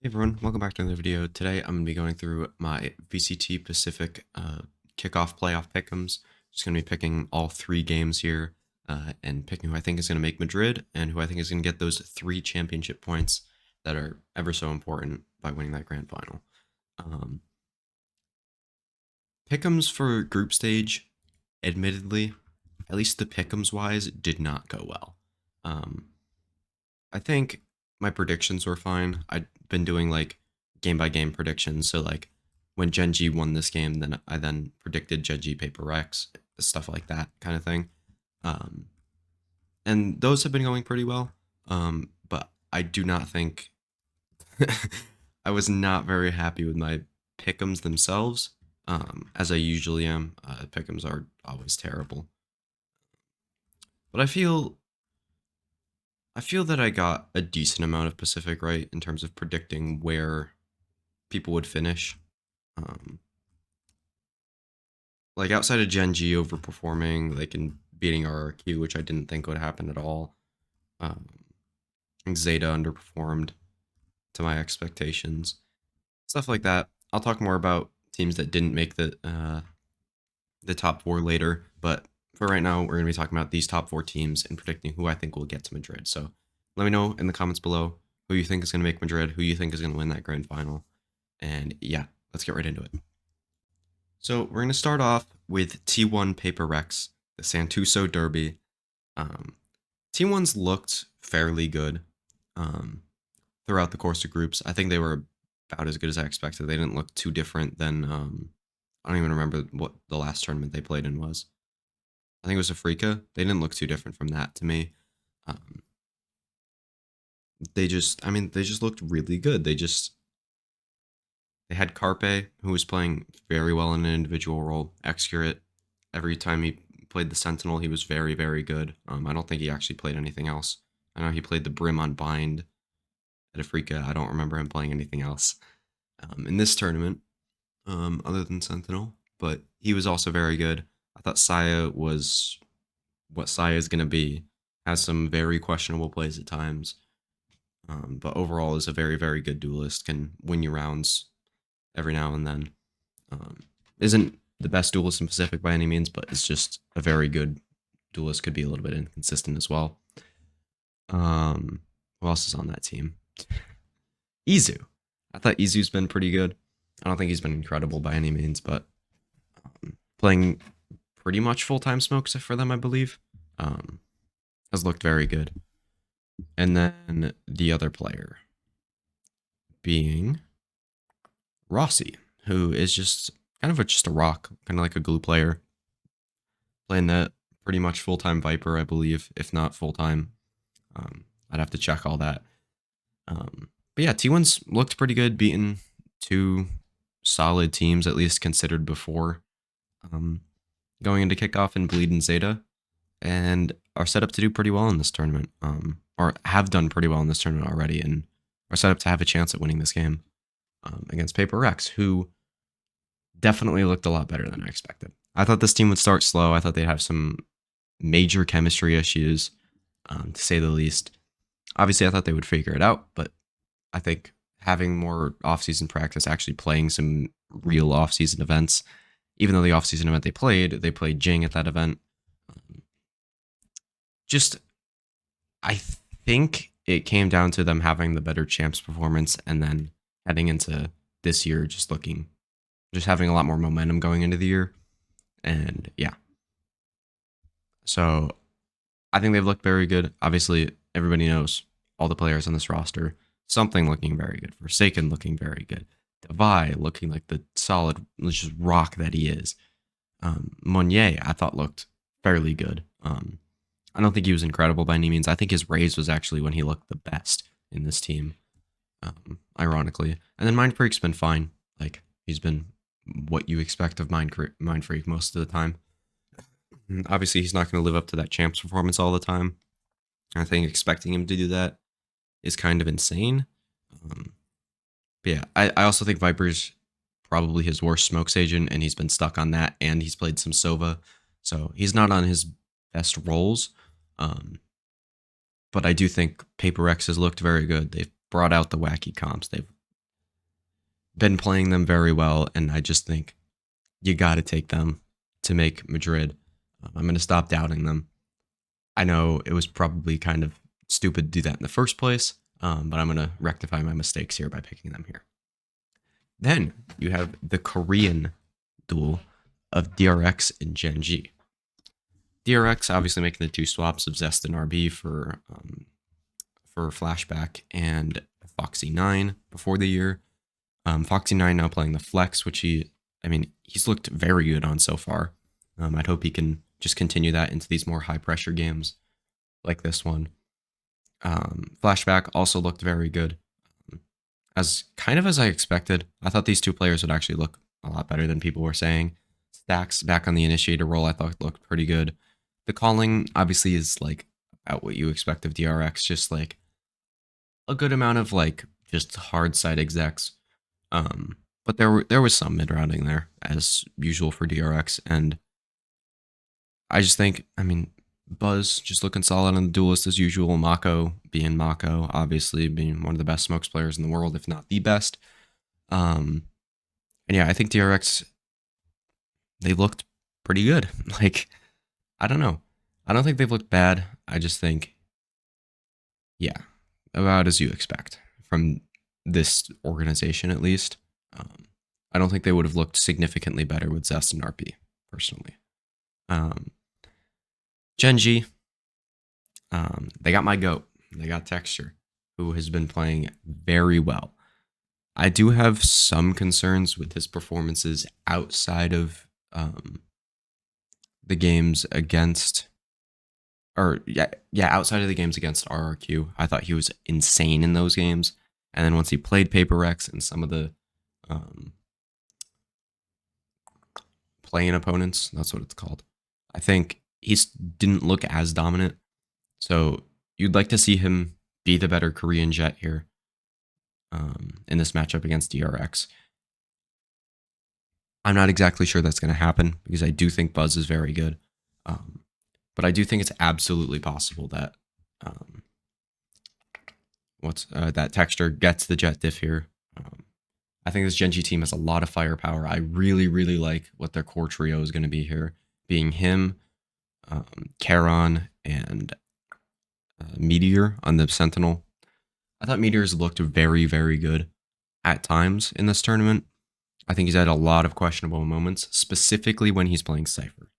Hey everyone, welcome back to another video. Today I'm going to be going through my VCT Pacific Kickoff Playoff Pickems. Just going to be picking all three games here and picking who I think is going to make Madrid and who I think is going to get those 3 championship points that are ever so important by winning that grand final. Um, Pickems for group stage, admittedly, at least the Pickems wise, did not go well. I think my predictions were fine. I'd been doing like game by game predictions. So like when Genji won this game, then I predicted Genji Paper Rex, stuff like that kind of thing. Um, and those have been going pretty well. But I do not think I was not very happy with my pick'ems themselves. As I usually am. Pick'ems are always terrible. But I feel that I got a decent amount of Pacific right in terms of predicting where people would finish. Um, like outside of Genji overperforming, like in beating RRQ, which I didn't think would happen at all. Um, Zeta underperformed to my expectations. Stuff like that. I'll talk more about teams that didn't make the top 4 later, but for right now, we're going to be talking about these top 4 teams and predicting who I think will get to Madrid. So let me know in the comments below who you think is going to make Madrid, who you think is going to win that grand final. And yeah, let's get right into it. So we're going to start off with T1 Paper Rex, the Santuso Derby. T1's looked fairly good throughout the course of groups. I think they were about as good as I expected. They didn't look too different than I don't even remember what the last tournament they played in was. I think it was Africa. They didn't look too different from that to me. Um, they just looked really good. They had Carpe, who was playing very well in an individual role. Excurate, every time he played the Sentinel, he was very, very good. I don't think he actually played anything else. I know he played the Brim on Bind at Africa. I don't remember him playing anything else in this tournament, other than Sentinel. But he was also very good. I thought Saya was what Saya is going to be. Has some very questionable plays at times, but overall is a very, very good duelist. Can win you rounds every now and then. Isn't the best duelist in Pacific by any means, but it's just a very good duelist. Could be a little bit inconsistent as well. Who else is on that team? Izu. I thought Izu's been pretty good. I don't think he's been incredible by any means, but playing pretty much full-time smokes for them, I believe, has looked very good. And then the other player being Rossi, who is just kind of just a rock, kind of like a glue player, playing that pretty much full-time Viper, I believe, if not full-time. I'd have to check all that. But yeah, T1's looked pretty good, beating 2 solid teams, at least considered before going into kickoff and Bleed and Zeta, and are set up to do pretty well in this tournament, or have done pretty well in this tournament already, and are set up to have a chance at winning this game against Paper Rex, who definitely looked a lot better than I expected. I thought this team would start slow. I thought they'd have some major chemistry issues, to say the least. Obviously, I thought they would figure it out, but I think having more off-season practice, actually playing some real off-season events, even though the off-season event they played Jing at that event. I think it came down to them having the better champs performance, and then heading into this year, just having a lot more momentum going into the year. And yeah. So I think they've looked very good. Obviously, everybody knows all the players on this roster. Something looking very good. Forsaken looking very good. Devi looking like the solid, just rock that he is. Monnier, I thought looked fairly good. I don't think he was incredible by any means. I think his raise was actually when he looked the best in this team, ironically. And then Mind Freak's been fine. Like, he's been what you expect of Mind Freak most of the time. Obviously, he's not going to live up to that champs performance all the time. I think expecting him to do that is kind of insane. But yeah, I also think Viper's probably his worst smokes agent, and he's been stuck on that, and he's played some Sova. So he's not on his best roles. But I do think Paper X has looked very good. They've brought out the wacky comps. They've been playing them very well, and I just think you got to take them to make Madrid. I'm going to stop doubting them. I know it was probably kind of stupid to do that in the first place, but I'm going to rectify my mistakes here by picking them here. Then you have the Korean duel of DRX and Gen G. DRX obviously making the two swaps of Zest and RB for Flashback and Foxy 9 before the year. Foxy 9 now playing the flex, which he's looked very good on so far. I'd hope he can just continue that into these more high pressure games like this one. Flashback also looked very good. As I expected. I thought these two players would actually look a lot better than people were saying. Stacks back on the initiator role I thought looked pretty good. The calling obviously is like about what you expect of DRX, just like a good amount of like just hard side execs. But there was some mid rounding there as usual for DRX, and I just think Buzz just looking solid on the duelist as usual. Mako being Mako, obviously being one of the best smokes players in the world, if not the best. And yeah, I think DRX, they looked pretty good. Like, I don't know. I don't think they've looked bad. I just think, yeah, about as you expect from this organization, at least. I don't think they would have looked significantly better with Zest and RP, personally. Gen G, they got my GOAT. They got Texture, who has been playing very well. I do have some concerns with his performances outside of the games against, outside of the games against RRQ. I thought he was insane in those games. And then once he played Paper Rex and some of the playing opponents, that's what it's called, I think he didn't look as dominant. So you'd like to see him be the better Korean Jet here in this matchup against DRX. I'm not exactly sure that's going to happen because I do think Buzz is very good. But I do think it's absolutely possible that that Texture gets the Jet diff here. I think this Gen G team has a lot of firepower. I really, really like what their core trio is going to be here, being him, Charon, and Meteor on the Sentinel. I thought Meteor's looked very, very good at times in this tournament. I think he's had a lot of questionable moments, specifically when he's playing Cypher.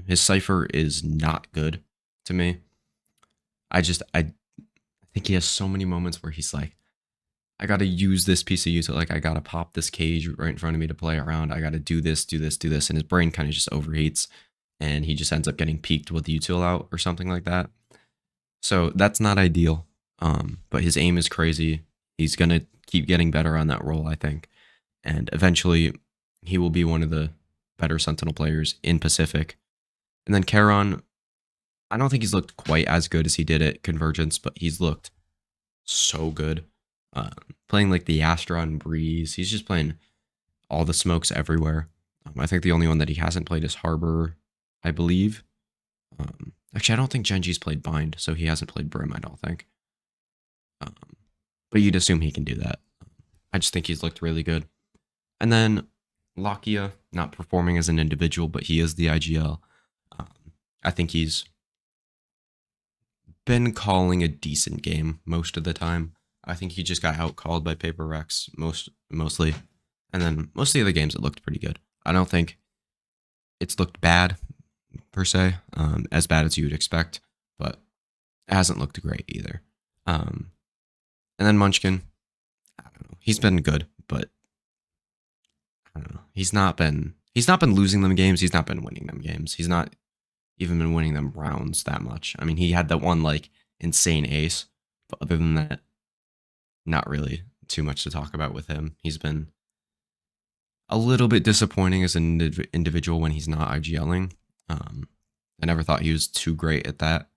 His Cypher is not good to me. I think he has so many moments where he's like, I got to use this piece of util, like I got to pop this cage right in front of me to play around. I got to do this, and his brain kind of just overheats, and he just ends up getting peaked with the util out or something like that. So that's not ideal. But his aim is crazy. He's gonna keep getting better on that role, I think, and eventually he will be one of the better Sentinel players in Pacific. And then Charon, I don't think he's looked quite as good as he did at Convergence, but he's looked so good. Playing like the Astron Breeze, he's just playing all the smokes everywhere. I think the only one that he hasn't played is Harbor, I believe. Actually, I don't think Gen G's played Bind, so he hasn't played Brim, I don't think. But you'd assume he can do that. I just think he's looked really good. And then Lakia, not performing as an individual, but he is the IGL. I think he's been calling a decent game most of the time. I think he just got outcalled by Paper Rex mostly. And then most of the other games, it looked pretty good. I don't think it's looked bad, per se, as bad as you would expect, but it hasn't looked great either. And then Munchkin, I don't know. He's been good, but I don't know. He's not been losing them games. He's not been winning them games. He's not even been winning them rounds that much. I mean, he had that one like insane ace, but other than that, not really too much to talk about with him. He's been a little bit disappointing as an individual when he's not IGLing. I never thought he was too great at that.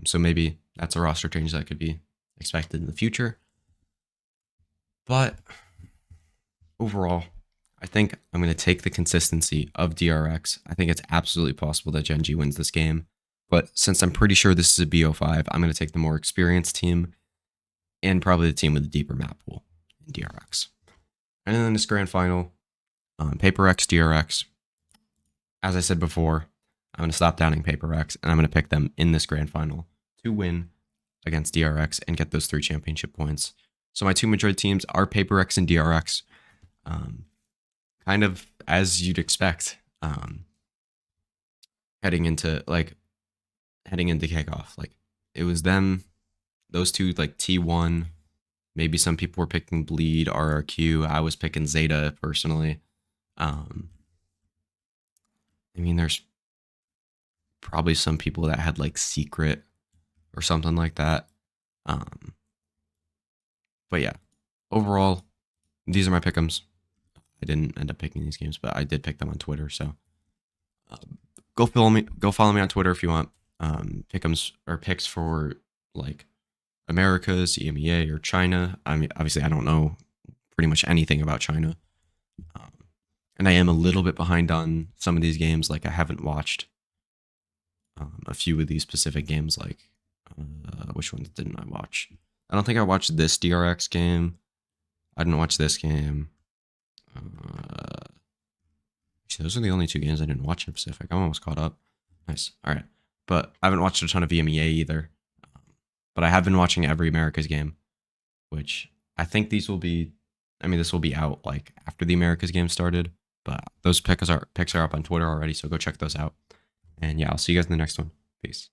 So maybe that's a roster change that could be expected in the future. But overall, I think I'm going to take the consistency of DRX. I think it's absolutely possible that Gen G wins this game. But since I'm pretty sure this is a BO5, I'm going to take the more experienced team and probably the team with the deeper map pool in DRX. And then this grand final, Paper X, DRX. As I said before, I'm going to stop downing Paper X, and I'm going to pick them in this grand final to win against DRX and get those 3 championship points. So my 2 Madrid teams are Paper X and DRX, kind of as you'd expect, heading into Kickoff. Like, it was them, those two, like T1. Maybe some people were picking Bleed, RRQ. I was picking Zeta personally. I mean, there's probably some people that had like Secret or something like that. But yeah, overall, these are my pick'ems. I didn't end up picking these games, but I did pick them on Twitter. So go follow me on Twitter if you want pick'ems or picks for like Americas, EMEA, or China. I mean, obviously, I don't know pretty much anything about China, and I am a little bit behind on some of these games. Like, I haven't watched a few of these specific games. Like, which ones didn't I watch? I don't think I watched this DRX game. I didn't watch this game. Actually, those are the only 2 games I didn't watch in Pacific. I'm almost caught up. Nice. All right. But I haven't watched a ton of EMEA either. But I have been watching every Americas game, which I think these will be. I mean, this will be out like after the Americas game started. But those picks are up on Twitter already, so go check those out. And yeah, I'll see you guys in the next one. Peace.